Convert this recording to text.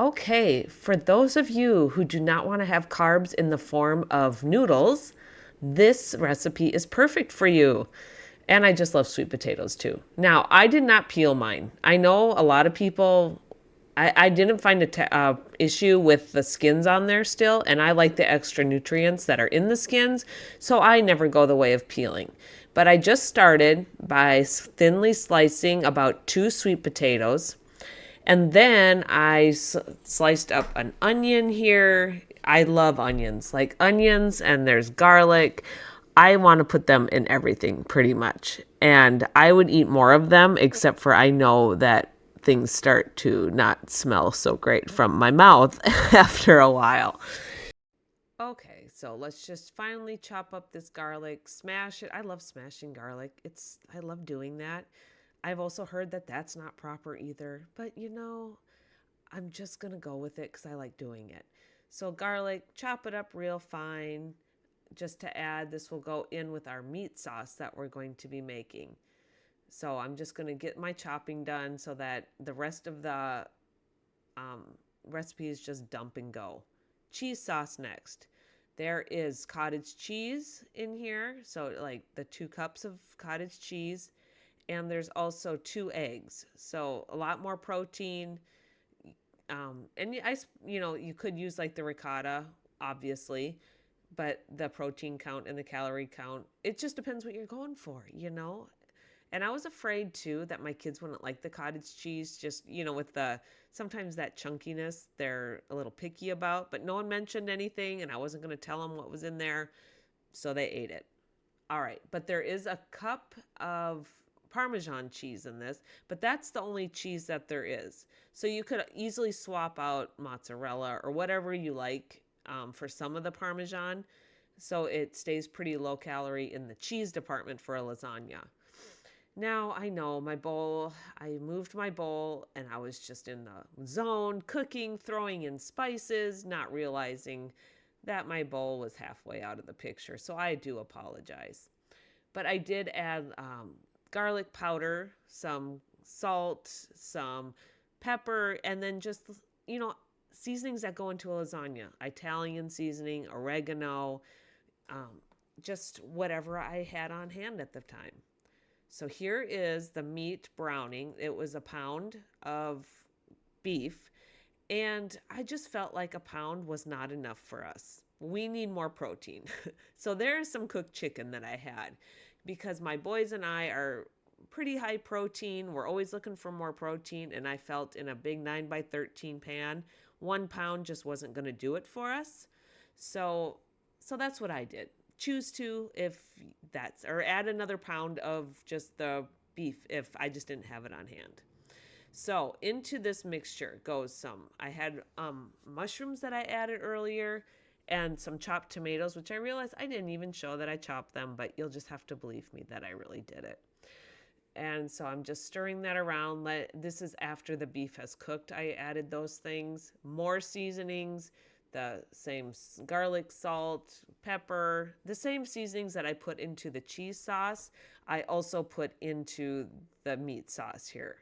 Okay, for those of you who do not want to have carbs in the form of noodles, this recipe is perfect for you. And I just love sweet potatoes too. Now, I did not peel mine. I know a lot of people, I didn't find a issue with the skins on there still, and I like the extra nutrients that are in the skins, so I never go the way of peeling. But I just started by thinly slicing about two sweet potatoes, and then sliced up an onion here. I love onions, like onions, and there's garlic. I want to put them in everything pretty much. And I would eat more of them, except for I know that things start to not smell so great from my mouth after a while. Okay, so let's just finally chop up this garlic, smash it. I love smashing garlic. I love doing that. I've also heard that that's not proper either, but I'm just going to go with it because I like doing it. So, garlic, chop it up real fine. Just to add, this will go in with our meat sauce that we're going to be making. So, I'm just going to get my chopping done so that the rest of the um, recipe is just dump and go. Cheese sauce next. There is cottage cheese in here. So, like the 2 cups of cottage cheese. And there's also 2 eggs. So, a lot more protein. And you could use like the ricotta, obviously, but the protein count and the calorie count, it just depends what you're going for. And I was afraid too that my kids wouldn't like the cottage cheese, just, with sometimes that chunkiness they're a little picky about, but no one mentioned anything and I wasn't going to tell them what was in there. So they ate it. All right, but there is a cup of Parmesan cheese in this, but that's the only cheese that there is. So you could easily swap out mozzarella or whatever you like for some of the Parmesan. So it stays pretty low calorie in the cheese department for a lasagna. Now I know I moved my bowl and I was just in the zone, cooking, throwing in spices, not realizing that my bowl was halfway out of the picture. So I do apologize. But I did add garlic powder, some salt, some pepper, and then just, you know, seasonings that go into a lasagna. Italian seasoning, oregano, um, just whatever I had on hand at the time. So here is the meat browning. It was a pound of beef, and I just felt like a pound was not enough for us. We need more protein. So there's some cooked chicken that I had because my boys and I are pretty high protein. We're always looking for more protein. And I felt in a big 9 by 13 pan, 1 pound just wasn't going to do it for us. So, so that's what I did. Choose to if that's, or add another pound of just the beef if I just didn't have it on hand. So into this mixture goes I had mushrooms that I added earlier and some chopped tomatoes, which I realized I didn't even show that I chopped them, but you'll just have to believe me that I really did it. And so I'm just stirring that around. This is after the beef has cooked. I added those things, more seasonings, the same garlic, salt, pepper, the same seasonings that I put into the cheese sauce. I also put into the meat sauce here.